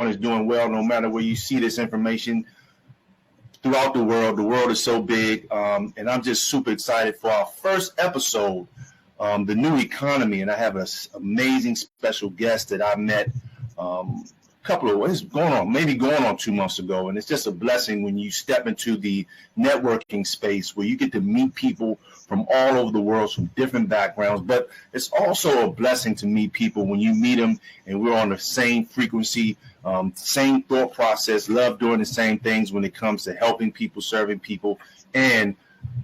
is doing well, no matter where you see this information throughout the world. The world is so big, and I'm just super excited for our first episode, the new economy. And I have an amazing special guest that I met going on 2 months ago. And it's just a blessing when you step into the networking space where you get to meet people from all over the world, from different backgrounds. But it's also a blessing to meet people when you meet them and we're on the same frequency, same thought process, love doing the same things when it comes to helping people, serving people, and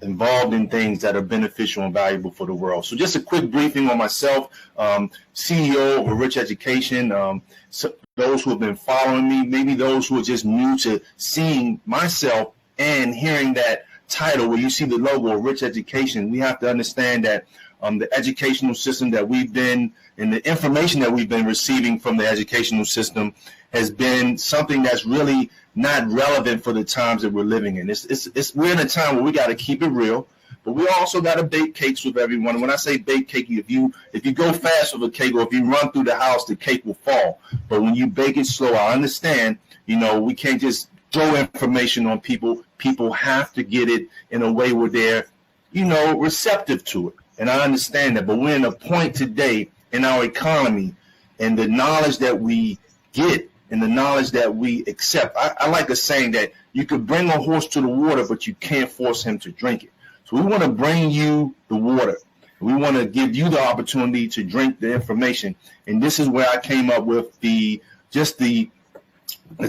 involved in things that are beneficial and valuable for the world. So just a quick briefing on myself, CEO of Rich Education. So those who have been following me, maybe those who are just new to seeing myself and hearing that title where you see the logo of Rich Education, we have to understand that the educational system that we've been and the information that we've been receiving from the educational system has been something that's really not relevant for the times that we're living in. We're in a time where we got to keep it real, but we also got to bake cakes with everyone. And when I say bake cake, if you go fast with a cake or if you run through the house, the cake will fall. But when you bake it slow, I understand, we can't just throw information on people. People have to get it in a way where they're, receptive to it. And I understand that. But we're in a point today in our economy and the knowledge that we get and the knowledge that we accept. I like a saying that you could bring a horse to the water, but you can't force him to drink it. So we want to bring you the water. We want to give you the opportunity to drink the information. And this is where I came up with the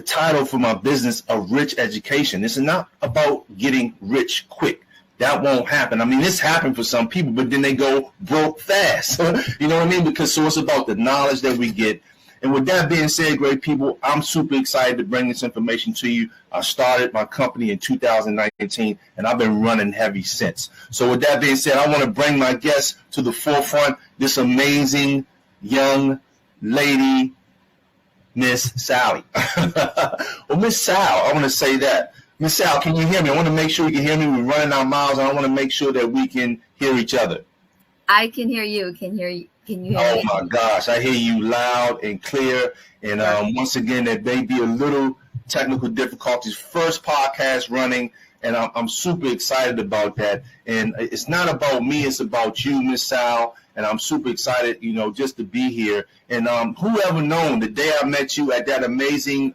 title for my business of Rich Education. This is not about getting rich quick. That won't happen. I mean, this happened for some people, but then they go broke fast. You know what I mean? Because so it's about the knowledge that we get. And with that being said, great people, I'm super excited to bring this information to you. I started my company in 2019, and I've been running heavy since. So with that being said, I want to bring my guest to the forefront, this amazing young lady, Miss Sally. Well, Miss Sal, I want to say that. Miss Sal, can you hear me? I want to make sure you can hear me. We're running our miles, and I want to make sure that we can hear each other. I can hear you. Can you hear me? Oh my gosh, I hear you loud and clear. And once again, there may be a little technical difficulties. First podcast running, and I'm super excited about that. And it's not about me; it's about you, Miss Sal. And I'm super excited, just to be here. And whoever known the day I met you at that amazing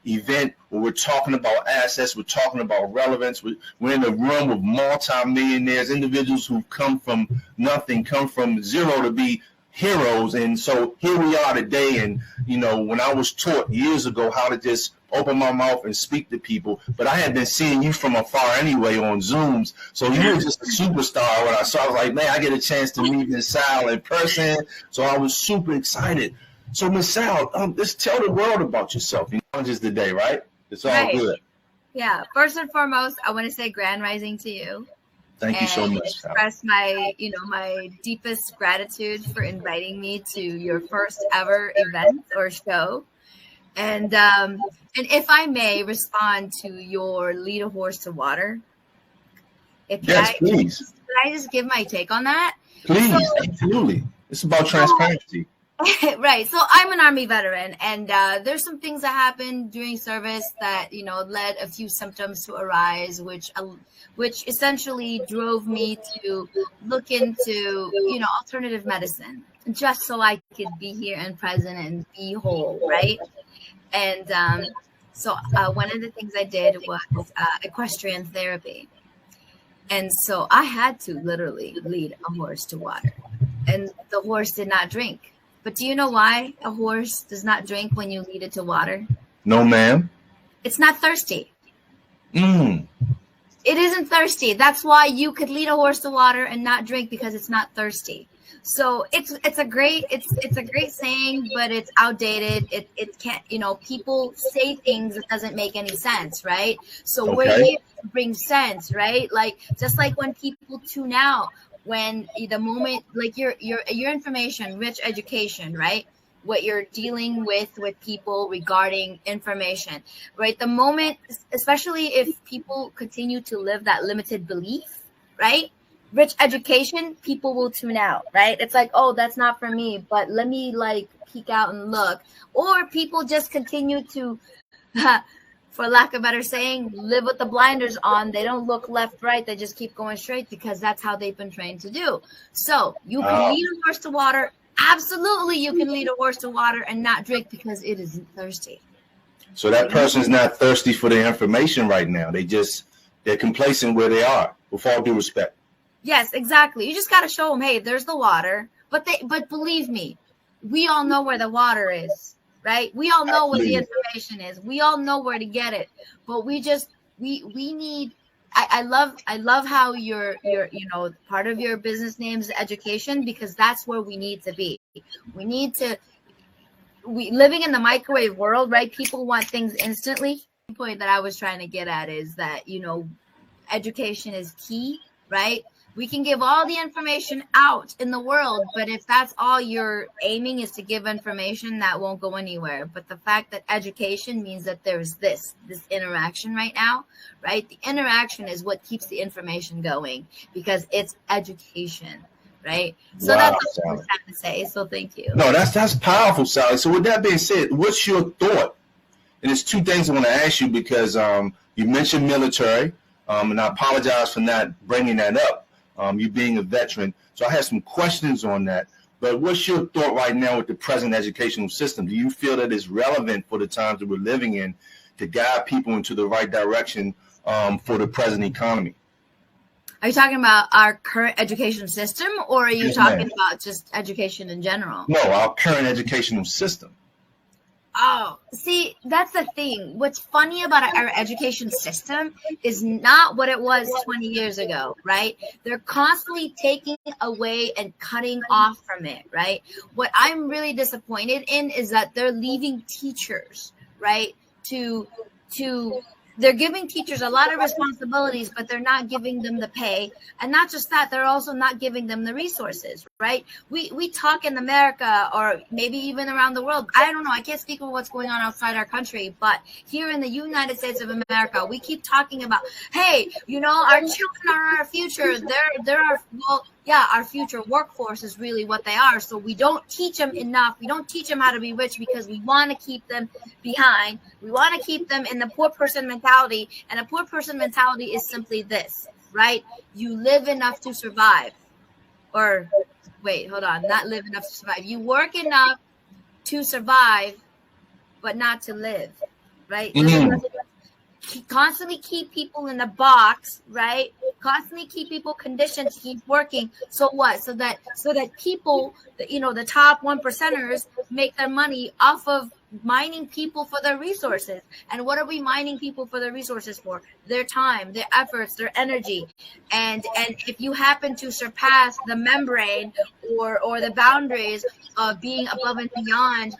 event where we're talking about assets, we're talking about relevance. We're in a room with multi-millionaires, individuals who've come from nothing, come from zero to be heroes. And so here we are today. And, when I was taught years ago how to just open my mouth and speak to people, but I had been seeing you from afar anyway on Zooms. So you were just a superstar when I saw. I was like, man, I get a chance to meet Miss Sal in person. So I was super excited. So, Miss Sal, just tell the world about yourself. Challenges today, right? It's all right. Good. Yeah. First and foremost, I want to say grand rising to you. Thank you so much. Express my deepest gratitude for inviting me to your first ever event or show. And if I may respond to your lead a horse to water. Please. Can I just give my take on that? Please, absolutely. It's about transparency. Right. So I'm an Army veteran, and there's some things that happened during service that, led a few symptoms to arise, which essentially drove me to look into, alternative medicine just so I could be here and present and be whole. Right. And so one of the things I did was equestrian therapy. And so I had to literally lead a horse to water, and the horse did not drink. But do you know why a horse does not drink when you lead it to water? No, ma'am. It's not thirsty. It isn't thirsty. That's why you could lead a horse to water and not drink, because it's not thirsty. So it's a great saying, but it's outdated. It can't, people say things that doesn't make any sense, right? So we're here to bring sense, right? Just like when people tune out. When the moment, like your information, Rich Education, right? What you're dealing with people regarding information, right? The moment, especially if people continue to live that limited belief, right? rich education, people will tune out, right? It's like, oh, that's not for me, but let me like peek out and look. Or people just continue to, for lack of better saying, live with the blinders on. They don't look left, right. They just keep going straight because that's how they've been trained to do. So you can lead a horse to water. Absolutely, you can lead a horse to water and not drink because it isn't thirsty. So that person's not thirsty for the information right now. They're complacent where they are, with all due respect. Yes, exactly. You just got to show them, hey, there's the water. But believe me, we all know where the water is, right? We all know what the information is. We all know where to get it. But we need. I love how your part of your business name is education, because that's where we need to be. We need to. We living in the microwave world, right? People want things instantly. The point that I was trying to get at is that education is key, right? We can give all the information out in the world, but if that's all you're aiming is to give information, that won't go anywhere. But the fact that education means that there's this interaction right now, right? The interaction is what keeps the information going, because it's education, right? So Wow, that's what I was trying to say. So thank you. No, that's powerful, Sally. So with that being said, what's your thought? And there's two things I want to ask you, because you mentioned military, and I apologize for not bringing that up. You being a veteran. So I have some questions on that. But what's your thought right now with the present educational system? Do you feel that it's relevant for the times that we're living in to guide people into the right direction for the present economy? Are you talking about our current education system, or are you talking about just education in general? No, our current educational system. Oh, see, that's the thing. What's funny about our education system is not what it was 20 years ago, right? They're constantly taking away and cutting off from it, right? What I'm really disappointed in is that they're leaving teachers, right, they're giving teachers a lot of responsibilities, but they're not giving them the pay. And not just that, they're also not giving them the resources, right? We talk in America, or maybe even around the world. I don't know. I can't speak of what's going on outside our country, but here in the United States of America, we keep talking about, hey, our children are our future. They're our future workforce is really what they are. So we don't teach them enough. We don't teach them how to be rich because we want to keep them behind. We want to keep them in the poor person mentality. And a poor person mentality is simply this, right? You live enough to survive. Or wait, hold on. Not live enough to survive. You work enough to survive, but not to live, right? Constantly keep people in the box, right? Constantly keep people conditioned to keep working. So what? So that people, the top 1%ers make their money off of mining people for their resources. And what are we mining people for their resources for? Their time, their efforts, their energy. And if you happen to surpass the membrane or the boundaries of being above and beyond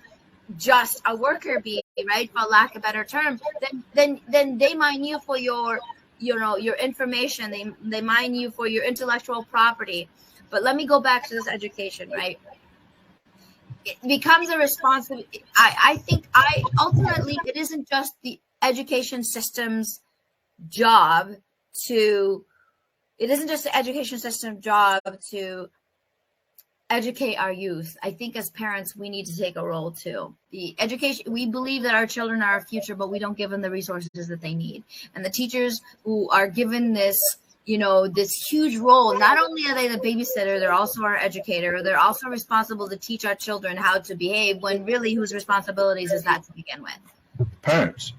just a worker bee, right, for lack of a better term, then they mine you for your information. They mine you for your intellectual property. But let me go back to this education, right? It becomes a responsibility. I think ultimately it isn't just the education system's job to educate our youth. I think as parents, we need to take a role too. The education, we believe that our children are our future, but we don't give them the resources that they need. And the teachers who are given this huge role, not only are they the babysitter, they're also our educator. They're also responsible to teach our children how to behave, when really whose responsibilities is that to begin with? Parents.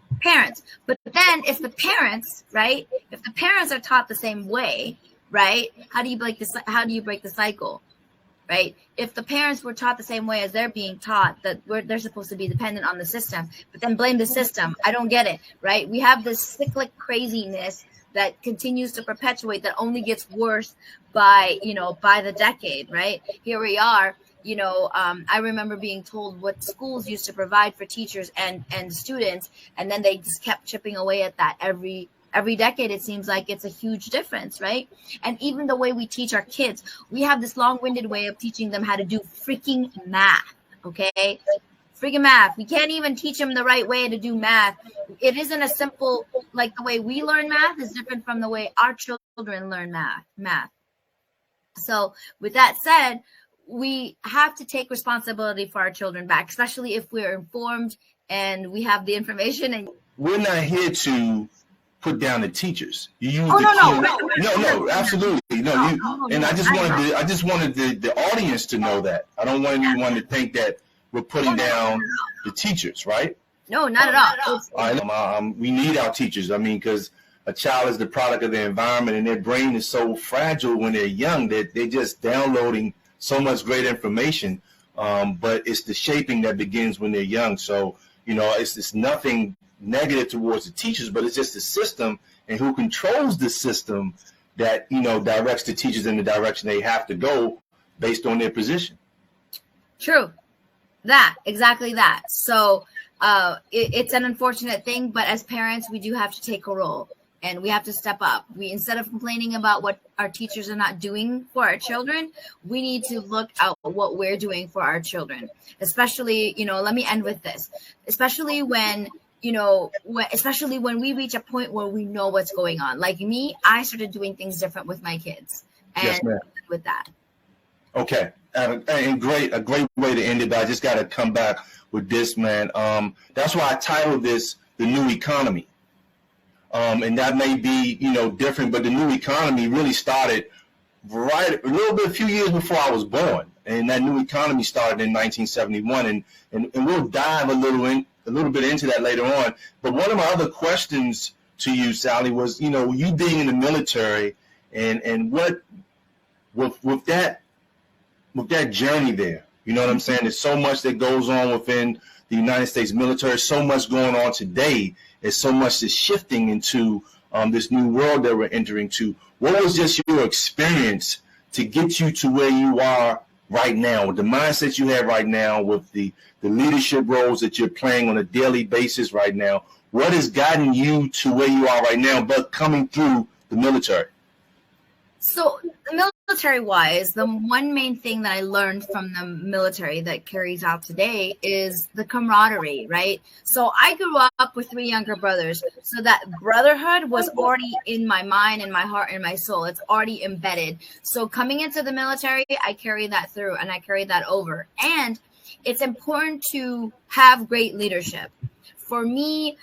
But then if the parents, right, if the parents are taught the same way, right, how do you break the cycle? Right? If the parents were taught the same way as they're being taught, that they're supposed to be dependent on the system, but then blame the system. I don't get it, right? We have this cyclic craziness that continues to perpetuate, that only gets worse by the decade, right? Here we are, I remember being told what schools used to provide for teachers and students, and then they just kept chipping away at that every decade. It seems like it's a huge difference, right? And even the way we teach our kids, we have this long-winded way of teaching them how to do freaking math, okay? Freaking math. We can't even teach them the right way to do math. It isn't a simple, like the way we learn math is different from the way our children learn math. So with that said, we have to take responsibility for our children back, especially if we're informed and we have the information. And we're not here to put down the teachers. You use no, absolutely no. And I just wanted the audience to know that. I don't want anyone to think that we're putting down the teachers, right? No, not at all. We need our teachers. I mean, because a child is the product of their environment, and their brain is so fragile when they're young that they're just downloading so much great information. But it's the shaping that begins when they're young. So, it's nothing negative towards the teachers, but it's just the system and who controls the system that, directs the teachers in the direction they have to go based on their position. True. Exactly that. So it's an unfortunate thing, but as parents, we do have to take a role and we have to step up. Instead of complaining about what our teachers are not doing for our children, we need to look at what we're doing for our children, especially, let me end with this, especially when we reach a point where we know what's going on. Like me, I started doing things different with my kids. And yes, ma'am. With that. Okay. And a great way to end it. But I just got to come back with this, man. That's why I titled this The New Economy. And that may be, different, but the new economy really started a few years before I was born. And that new economy started in 1971. And we'll dive a little bit into that later on. But one of my other questions to you, Sally, was, you being in the military and what with that journey there, you know what I'm saying? There's so much that goes on within the United States military, so much going on today. There's so much that's shifting into this new world that we're entering to. What was just your experience to get you to where you are right now, with the mindset you have right now, with the leadership roles that you're playing on a daily basis right now? What has gotten you to where you are right now, but coming through the military? So military-wise, the one main thing that I learned from the military that carries out today is the camaraderie, right? So I grew up with 3 younger brothers. So that brotherhood was already in my mind, in my heart, in my soul. It's already embedded. So coming into the military, I carry that through and I carry that over. And it's important to have great leadership. For me,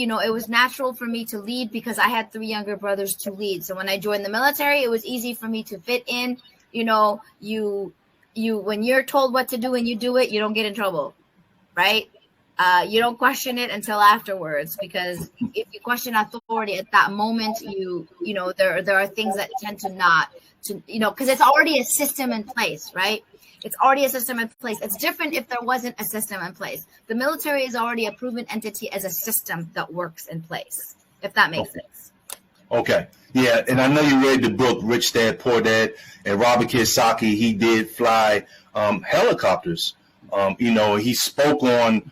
it was natural for me to lead because I had 3 younger brothers to lead. So when I joined the military, it was easy for me to fit in. You when you're told what to do and you do it, you don't get in trouble, right? You don't question it until afterwards, because if you question authority at that moment, there are things that tend to not because it's already a system in place, right? It's already a system in place. It's different if there wasn't a system in place. The military is already a proven entity as a system that works in place, if that makes sense. Okay. Yeah, and I know you read the book Rich Dad, Poor Dad, and Robert Kiyosaki, he did fly helicopters. He spoke on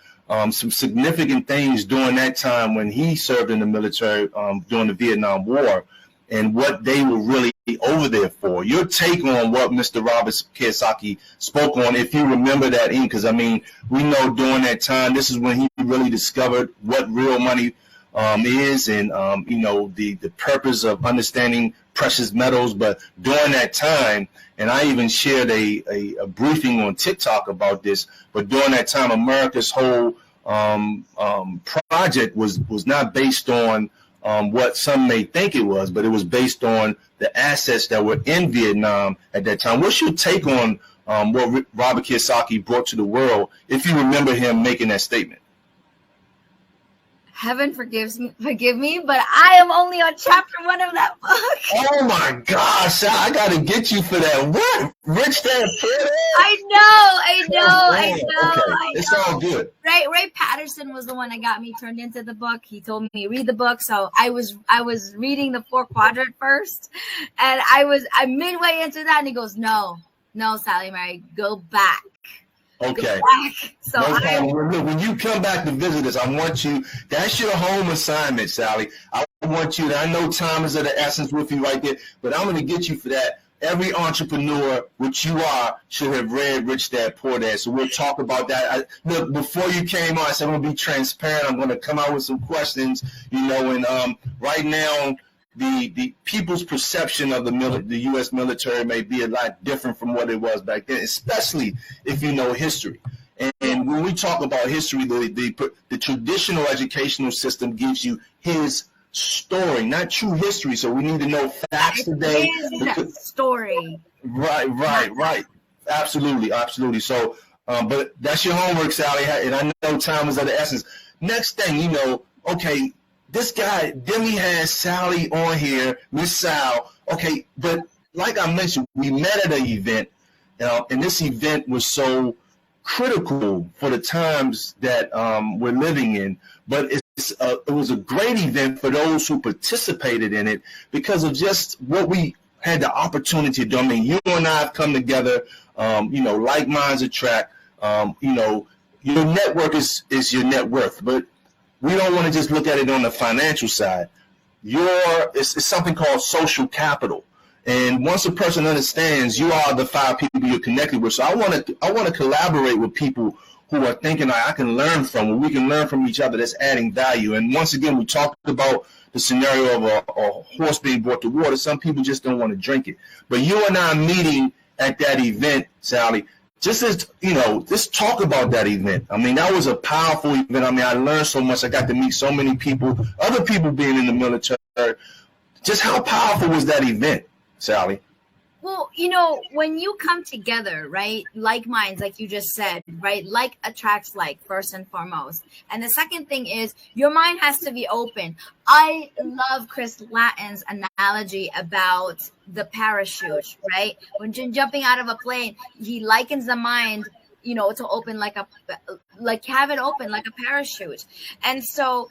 some significant things during that time when he served in the military during the Vietnam War, and what they were really over there for. Your take on what Mr. Robert Kiyosaki spoke on, if you remember that, because we know during that time, this is when he really discovered what real money is, and the purpose of understanding precious metals. But during that time, and I even shared a briefing on TikTok about this, but during that time, America's whole project was not based on what some may think it was, but it was based on the assets that were in Vietnam at that time. What's your take on what Robert Kiyosaki brought to the world, if you remember him making that statement? Heaven forgive me, but I am only on chapter 1 of that book. Oh my gosh, I gotta get you for that. What? Rich Dad Poor Dad? I know. Okay. It's all good. Ray Patterson was the one that got me turned into the book. He told me read the book, so I was reading the 4 quadrant first, and I'm midway into that, and he goes, No, Sally Mary, go back. Okay. So no problem. When you come back to visit us, I want you, that's your home assignment, Sally. I want you, I know time is of the essence with you right there, but I'm going to get you for that. Every entrepreneur, which you are, should have read Rich Dad, Poor Dad. So we'll talk about that. Look, before you came on, I said I'm going to be transparent. I'm going to come out with some questions, and right now, the people's perception of the U.S. military may be a lot different from what it was back then, especially if you know history. And when we talk about history, the traditional educational system gives you his story, not true history. So we need to know facts today. Story. Right. Absolutely. So, but that's your homework, Sally, and I know time is of the essence. Next thing, you know, okay, this guy, Demi has Sally on here, Miss Sal. Okay, but like I mentioned, we met at an event, and this event was so critical for the times that we're living in. But it was a great event for those who participated in it because of just what we had the opportunity to do. I mean, you and I have come together, like minds attract. Your network is your net worth, but we don't want to just look at it on the financial side. It's something called social capital. And once a person understands you are the 5 people you're connected with, so I want to collaborate with people who are thinking I can learn from, or we can learn from each other that's adding value. And once again, we talked about the scenario of a horse being brought to water. Some people just don't want to drink it. But you and I meeting at that event, Sally, just talk about that event. I mean, that was a powerful event. I mean, I learned so much. I got to meet so many people, other people being in the military. Just how powerful was that event, Sally? Well, when you come together, right, like minds, like you just said, right, like attracts like, first and foremost. And the second thing is your mind has to be open. I love Chris Lattin's analogy about the parachute, right? When you're jumping out of a plane, he likens the mind, to open have it open like a parachute. And so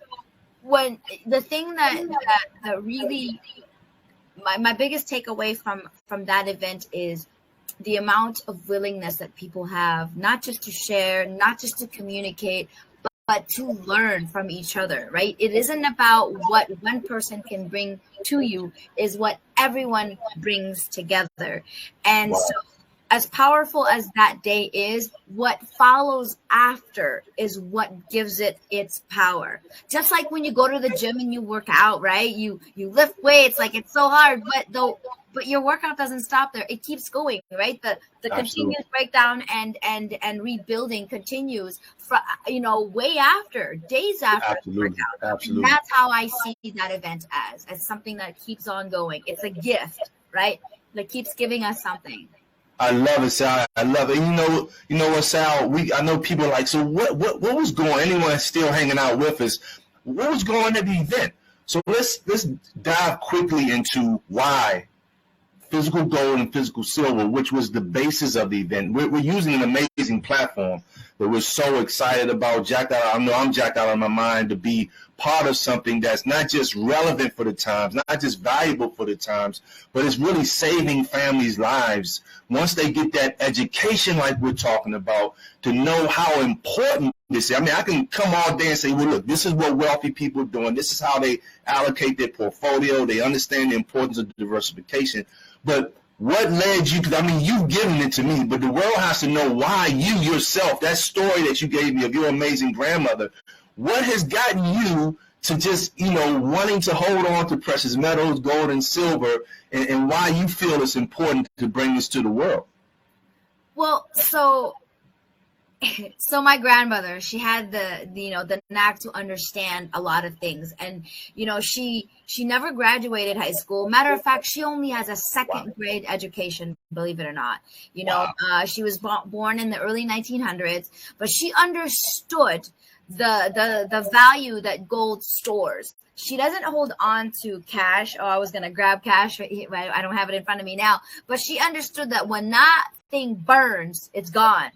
when the thing that really, my biggest takeaway from that event is the amount of willingness that people have, not just to share, not just to communicate, but to learn from each other, right? It isn't about what one person can bring to you, is what everyone brings together. And wow. So as powerful as that day is, what follows after is what gives it its power. Just like when you go to the gym and you work out, right? You lift weights, like it's so hard, but your workout doesn't stop there. It keeps going, right? The continuous breakdown and rebuilding continues for, way after, days after the workout. Absolutely. And that's how I see that event as something that keeps on going. It's a gift, right? That keeps giving us something. I love it, Sal. I love it. You know what, Sal? I know people are like, so what was going? Anyone still hanging out with us? What was going on at the event? So let's dive quickly into why physical gold and physical silver, which was the basis of the event. We're using an amazing platform that we're so excited about. I know I'm jacked out of my mind to be part of something that's not just relevant for the times, not just valuable for the times, but it's really saving families' lives once they get that education like we're talking about, to know how important this is. I mean, I can come all day and say, well, look, this is what wealthy people are doing. This is how they allocate their portfolio. They understand the importance of diversification. But what led you, because I mean, you've given it to me, but the world has to know why you yourself, that story that you gave me of your amazing grandmother, what has gotten you to just, wanting to hold on to precious metals, gold and silver, and why you feel it's important to bring this to the world? Well, so my grandmother, she had the knack to understand a lot of things. And, she never graduated high school. Matter of fact, she only has a second grade education, believe it or not. She was born in the early 1900s, but she understood the value that gold stores. She doesn't hold on to cash. Oh, I was going to grab cash. I don't have it in front of me now. But she understood that when that thing burns, it's gone.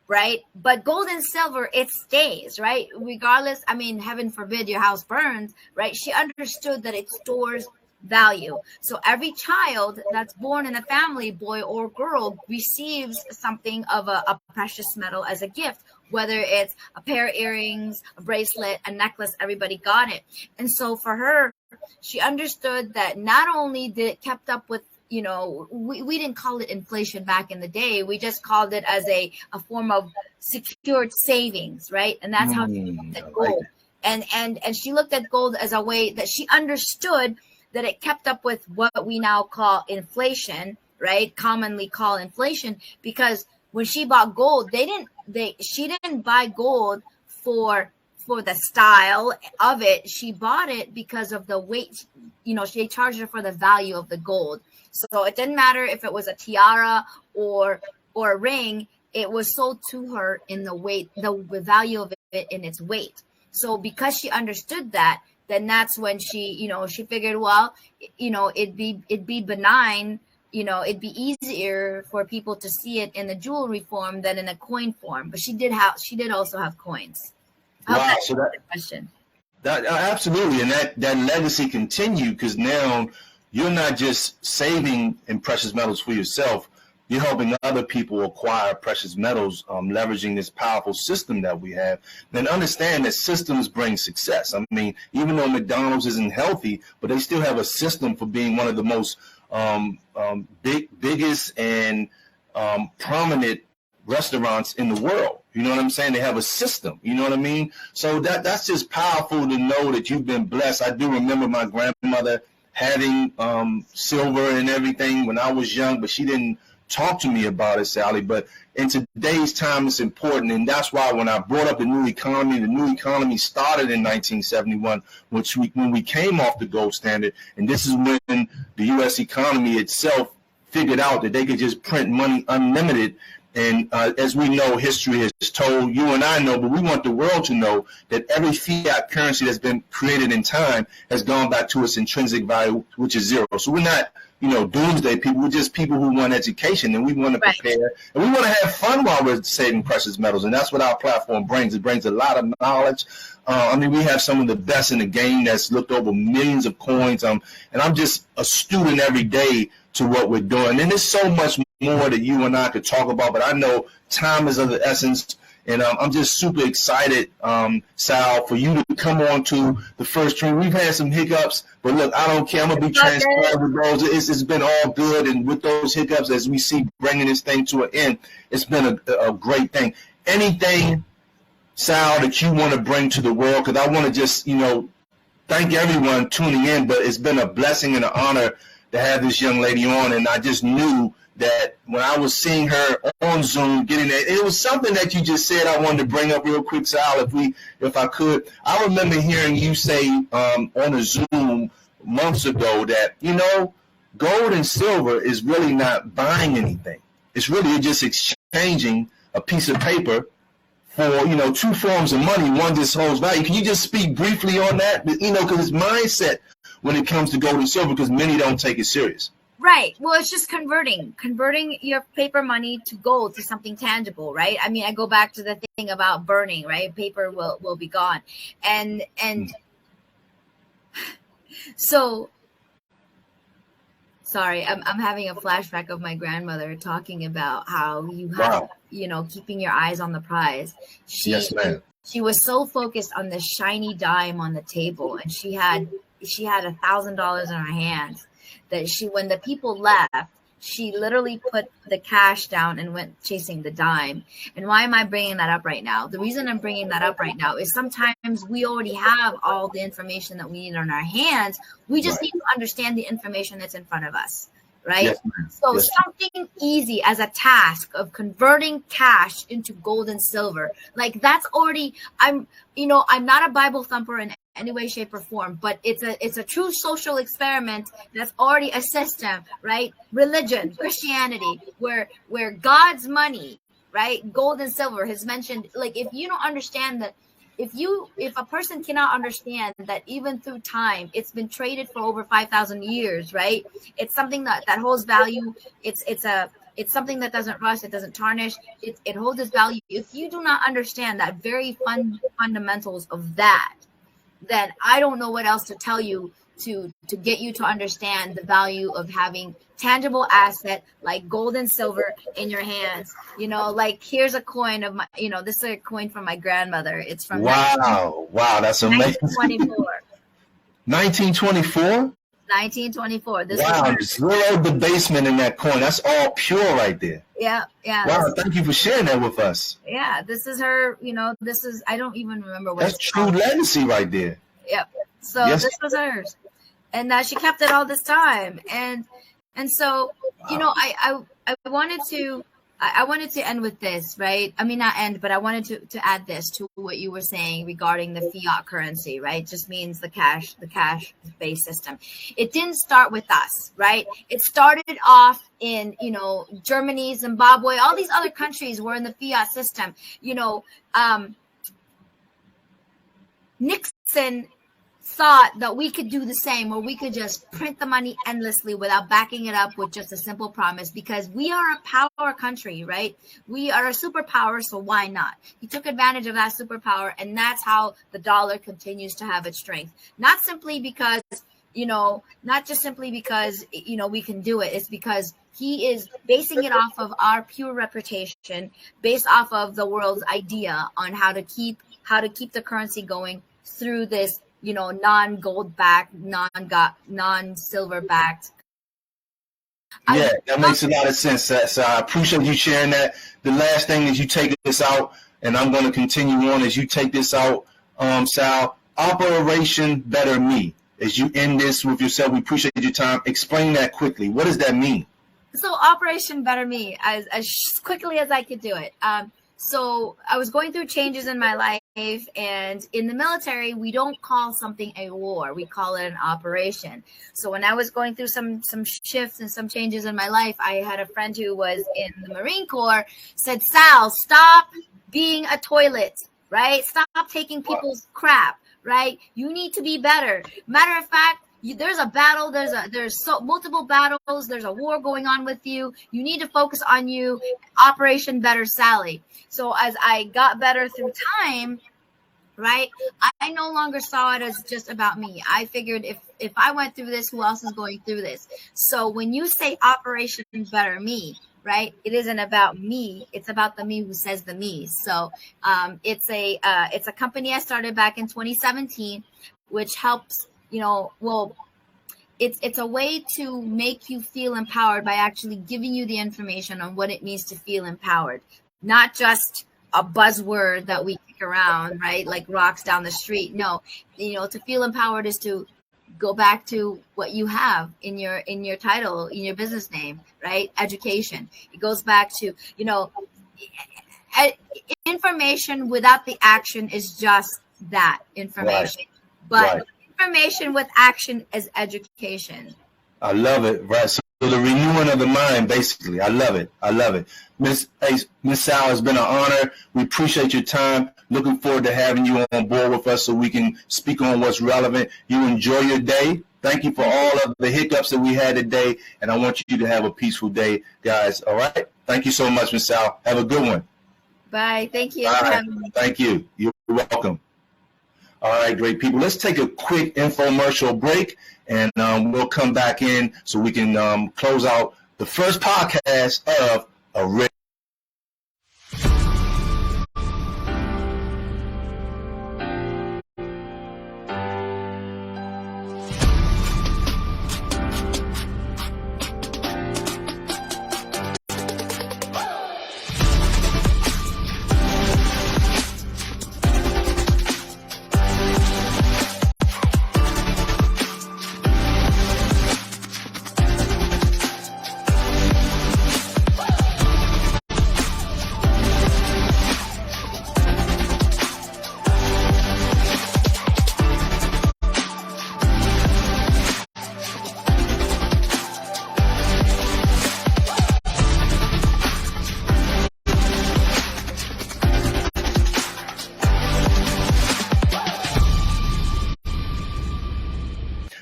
Right? But gold and silver, it stays, right? Regardless, I mean, heaven forbid your house burns, right? She understood that it stores value. So every child that's born in a family, boy or girl, receives something of a precious metal as a gift, whether it's a pair of earrings, a bracelet, a necklace, everybody got it. And so for her, she understood that not only did it kept up with, we didn't call it inflation back in the day. We just called it as a form of secured savings, right? And that's how she looked at gold. And she looked at gold as a way that she understood that it kept up with what we now call inflation, right? Commonly call inflation, because when she bought gold, she didn't buy gold for the style of it. She bought it because of the weight. They charged her for the value of the gold. So it didn't matter if it was a tiara or a ring. It was sold to her in the weight, the value of it in its weight. So because she understood that, then that's when she figured, well, it'd be benign. It'd be easier for people to see it in the jewelry form than in a coin form. But she did also have coins. Wow, so question. That absolutely, and that legacy continued, because now you're not just saving in precious metals for yourself. You're helping other people acquire precious metals, leveraging this powerful system that we have. Then understand that systems bring success. I mean, even though McDonald's isn't healthy, but they still have a system for being one of the most biggest and prominent restaurants in the world. You know what I'm saying? They have a system. You know what I mean? So that's just powerful to know that you've been blessed. I do remember my grandmother having silver and everything when I was young, but she didn't talk to me about it, Sally. But in today's time, it's important. And that's why when I brought up the new economy started in 1971, when we came off the gold standard. And this is when the U.S. economy itself figured out that they could just print money unlimited. And as we know, history has told, you and I know, but we want the world to know that every fiat currency that's been created in time has gone back to its intrinsic value, which is zero. So we're not, doomsday people. We're just people who want education, and we want to prepare, and we want to have fun while we're saving precious metals. And that's what our platform brings. It brings a lot of knowledge. We have some of the best in the game that's looked over millions of coins. And I'm just a student every day to what we're doing. And there's so much more that you and I could talk about, but I know time is of the essence. And I'm just super excited, Sal, for you to come on to the first stream. We've had some hiccups, but look, I don't care. I'm going to be transparent with those. It's been all good. And with those hiccups, as we see bringing this thing to an end, it's been a great thing. Anything, Sal, that you want to bring to the world? Because I want to just, thank everyone tuning in, but it's been a blessing and an honor to have this young lady on. And I just knew that when I was seeing her on Zoom, getting that, it was something that you just said I wanted to bring up real quick, Sal, if I could. I remember hearing you say on a Zoom months ago that, gold and silver is really not buying anything. It's really just exchanging a piece of paper for, two forms of money. One just holds value. Can you just speak briefly on that? Because it's mindset when it comes to gold and silver, because many don't take it serious. Right. Well, it's just converting your paper money to gold, to something tangible, right? I mean, I go back to the thing about burning, right? Paper will be gone. And so, sorry, I'm having a flashback of my grandmother talking about how you have, keeping your eyes on the prize. Yes, ma'am. She was so focused on the shiny dime on the table, and she had $1,000 in her hands, that when the people left, she literally put the cash down and went chasing the dime. And why am I bringing that up right now? The reason I'm bringing that up right now is sometimes we already have all the information that we need on our hands. We just need to understand the information that's in front of us, right? Yes, so something easy as a task of converting cash into gold and silver, like that's already, I'm not a Bible thumper in any way, shape, or form, but it's a true social experiment that's already a system, right? Religion, Christianity, where God's money, right? Gold and silver has mentioned, like, if you don't understand that, if a person cannot understand that even through time, it's been traded for over 5,000 years, right? It's something that holds value. It's something that doesn't rust. It doesn't tarnish. It holds its value. If you do not understand that very fundamentals of that, then I don't know what else to tell you to get you to understand the value of having tangible asset like gold and silver in your hands. Like, here's a coin of my, this is a coin from my grandmother. It's from wow, that's amazing. 1924. 1924. Wow, zero debasement in that coin. That's all pure right there. Yeah. Wow, thank you for sharing that with us. Yeah, this is her, this is, I don't even remember what that's true legacy right there. Yep. So this was hers. and she kept it all this time. And so, you know, I wanted to end with this, right? I mean, not end, but I wanted to add this to what you were saying regarding the fiat currency, right? It just means the cash based system. It didn't start with us, right? It started off in, you know, Germany, Zimbabwe, all these other countries were in the fiat system. You know, Nixon thought that we could do the same, or we could just print the money endlessly without backing it up with just a simple promise, because we are a power country, right? We are a superpower, so why not? He took advantage of that superpower, and that's how the dollar continues to have its strength. Not simply because, you know, not just simply because, you know, we can do it. It's because he is basing it off of our pure reputation, based off of the world's idea on how to keep the currency going through this, you know, non-gold backed, non-silver backed. Yeah, that makes a lot of sense. So I appreciate you sharing that. The last thing is you take this out, and I'm going to continue on as you take this out, Sal. Operation Better Me. As you end this with yourself, we appreciate your time. Explain that quickly. What does that mean? So Operation Better Me, as quickly as I could do it. So I was going through changes in my life, and in the military, we don't call something a war. We call it an operation. So when I was going through some shifts and some changes in my life, I had a friend who was in the Marine Corps said, Sal, stop being a toilet, right? Stop taking people's crap, right? You need to be better. Matter of fact, there's a battle, there's multiple battles, there's a war going on with you. You need to focus on you. Operation Better Sally. So as I got better through time, right, I no longer saw it as just about me. I figured if I went through this, who else is going through this? So when you say Operation Better Me, right, it isn't about me. It's about the me who says the me. So it's a company I started back in 2017, which helps, you know, well, it's a way to make you feel empowered by actually giving you the information on what it means to feel empowered, not just a buzzword that we kick around, right? Like rocks down the street. No, you know, to feel empowered is to go back to what you have in your title, in your business name, right? Education. It goes back to, you know, information without the action is just that information. Right. But right. Information with action is education. I love it. Right. So the renewing of the mind, basically. I love it. I love it. Miss Sal, it's been an honor. We appreciate your time. Looking forward to having you on board with us so we can speak on what's relevant. You enjoy your day. Thank you for all of the hiccups that we had today. And I want you to have a peaceful day, guys. All right. Thank you so much, Miss Sal. Have a good one. Bye. Thank you. Bye. Thank you. You're welcome. All right, great people. Let's take a quick infomercial break, and we'll come back in so we can close out the first podcast of A Rich.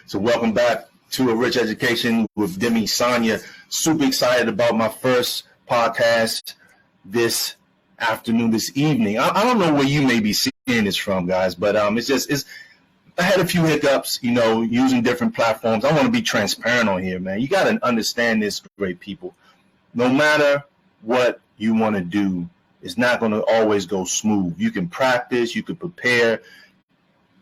So welcome back to A Rich Education with Demi Sanya. Super excited about my first podcast this afternoon, this evening. I don't know where you may be seeing this from, guys, but I had a few hiccups, you know, using different platforms. I want to be transparent on here, man. You got to understand this, great people. No matter what you want to do, it's not going to always go smooth. You can practice, you can prepare.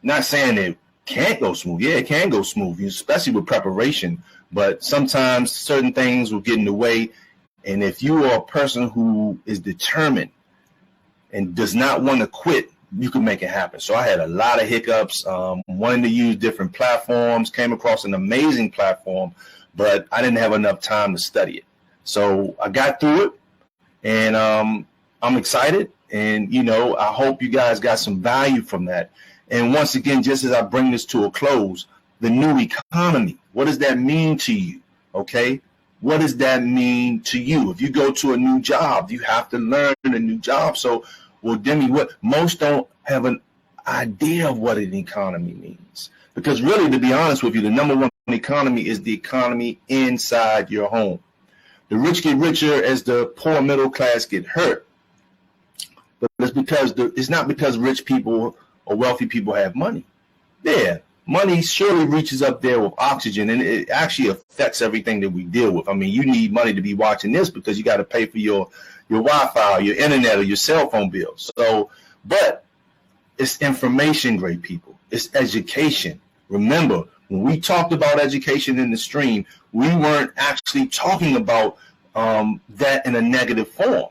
Not saying it can't go smooth. Yeah, it can go smooth, especially with preparation. But sometimes certain things will get in the way. And if you are a person who is determined and does not want to quit, you can make it happen. So I had a lot of hiccups, wanting to use different platforms, came across an amazing platform, but I didn't have enough time to study it. So I got through it, and I'm excited. And, I hope you guys got some value from that. And once again, just as I bring this to a close, the new economy, what does that mean to you? Okay. What does that mean to you? If you go to a new job, you have to learn a new job. So, well, Demi, most don't have an idea of what an economy means. Because really, to be honest with you, the number one economy is the economy inside your home. The rich get richer as the poor middle class get hurt. But it's not because rich people or wealthy people have money. Yeah, money surely reaches up there with oxygen, and it actually affects everything that we deal with. I mean, you need money to be watching this because you got to pay for your Wi-Fi, your internet, or your cell phone bills. So, but it's information, great people. It's education. Remember, when we talked about education in the stream, we weren't actually talking about that in a negative form.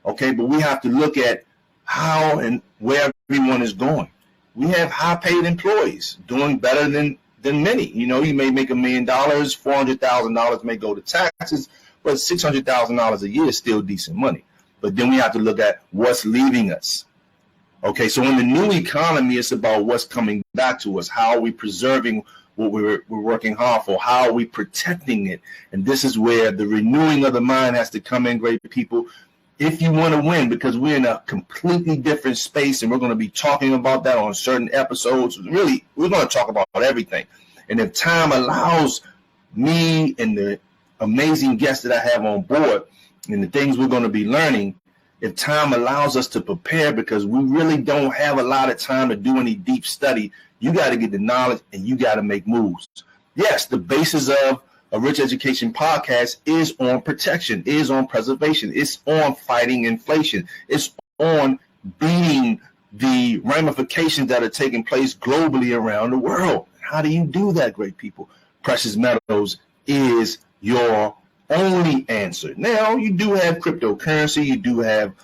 Okay, but we have to look at how and where everyone is going. We have high-paid employees doing better than many. You may make $1 million, $400,000 may go to taxes, but $600,000 a year is still decent money. But then we have to look at what's leaving us. Okay, so in the new economy, it's about what's coming back to us. How are we preserving what we're working hard for? How are we protecting it? And this is where the renewing of the mind has to come in, great people. If you want to win, because we're in a completely different space, and we're going to be talking about that on certain episodes. Really, we're going to talk about everything. And if time allows me and the amazing guests that I have on board and the things we're going to be learning, if time allows us to prepare, because we really don't have a lot of time to do any deep study, you got to get the knowledge and you got to make moves. Yes, the basis of a Rich Education podcast is on protection, is on preservation, it's on fighting inflation, it's on beating the ramifications that are taking place globally around the world. How do you do that, great people? Precious metals is your only answer. Now, you do have cryptocurrency, you do have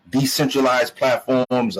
decentralized platforms,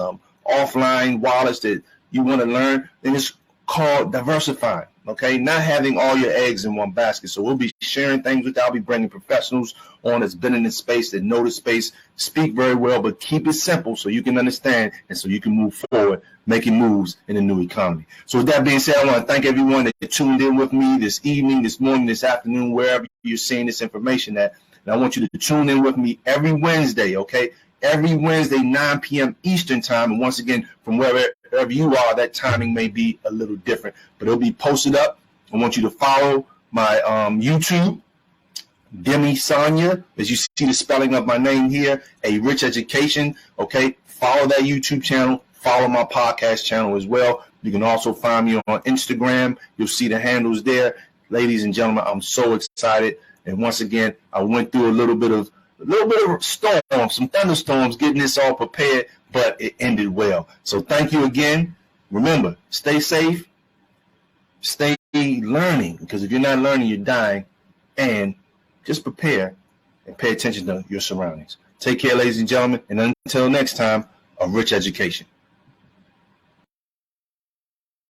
offline wallets that you want to learn, and it's called diversifying. Okay, not having all your eggs in one basket. So we'll be sharing things with you. I'll be bringing professionals on that's been in this space, that know the space, speak very well, but keep it simple so you can understand and so you can move forward, making moves in the new economy. So with that being said, I want to thank everyone that tuned in with me this evening, this morning, this afternoon, wherever you're seeing this information at. And I want you to tune in with me every Wednesday, okay? Every Wednesday, 9 p.m. Eastern time. And once again, from wherever you are, that timing may be a little different, but it'll be posted up. I want you to follow my YouTube, Demi Sanya, as you see the spelling of my name here, A Rich Education. Okay, follow that YouTube channel. Follow my podcast channel as well. You can also find me on Instagram. You'll see the handles there. Ladies and gentlemen, I'm so excited. And once again, I went through a little bit of storm, some thunderstorms, getting this all prepared, but it ended well. So thank you again. Remember, stay safe, stay learning, because if you're not learning, you're dying. And just prepare and pay attention to your surroundings. Take care, ladies and gentlemen. And until next time, a rich education.